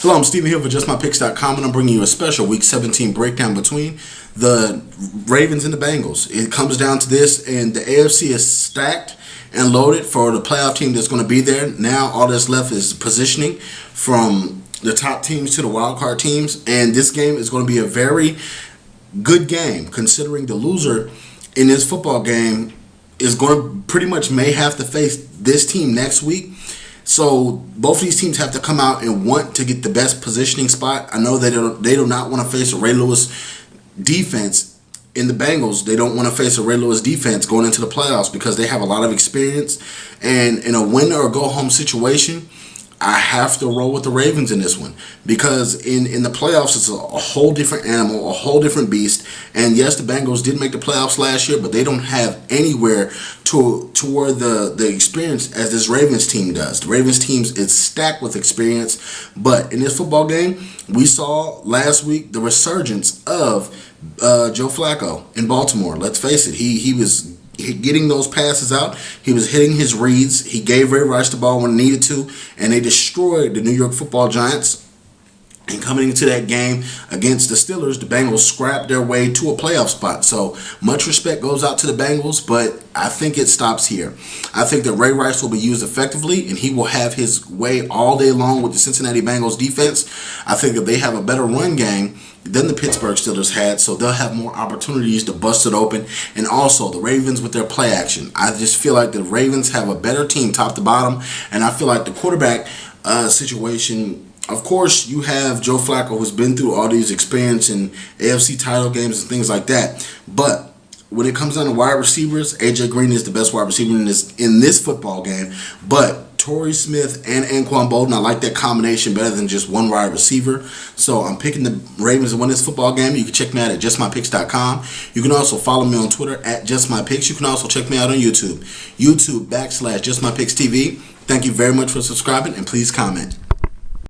Hello, I'm Stephen here for JustMyPicks.com, and I'm bringing you a special Week 17 breakdown between the Ravens and the Bengals. It comes down to this, and the AFC is stacked and loaded for the playoff team that's going to be there. Now all that's left is positioning from the top teams to the wild card teams, and this game is going to be a very good game, considering the loser in this football game is going to pretty much may have to face this team next week. So both of these teams have to come out and want to get the best positioning spot. I know they do not want to face a Ray Lewis defense in the Bengals. They don't want to face a Ray Lewis defense going into the playoffs because they have a lot of experience. And in a win or go home situation, I have to roll with the Ravens in this one because in the playoffs it's a whole different animal, a whole different beast. And yes, the Bengals did make the playoffs last year, but they don't have anywhere toward the experience as this Ravens team does. The Ravens team is stacked with experience, but in this football game, we saw last week the resurgence of Joe Flacco in Baltimore. Let's face it, he was getting those passes out. He was hitting his reads. He gave Ray Rice the ball when needed to, and they destroyed the New York Football Giants. And coming into that game against the Steelers, the Bengals scrapped their way to a playoff spot. So much respect goes out to the Bengals, but I think it stops here. I think that Ray Rice will be used effectively, and he will have his way all day long with the Cincinnati Bengals defense. I think that they have a better run game than the Pittsburgh Steelers had, so they'll have more opportunities to bust it open. And also the Ravens with their play action. I just feel like the Ravens have a better team top to bottom, and I feel like the quarterback situation, of course, you have Joe Flacco, who's been through all these experience in AFC title games and things like that. But when it comes down to wide receivers, A.J.Green is the best wide receiver in this football game. But Torrey Smith and Anquan Bolden, I like that combination better than just one wide receiver. So I'm picking the Ravens to win this football game. You can check me out at JustMyPicks.com. You can also follow me on Twitter at JustMyPicks. You can also check me out on YouTube, YouTube.com/JustMyPicksTV. Thank you very much for subscribing, and please comment.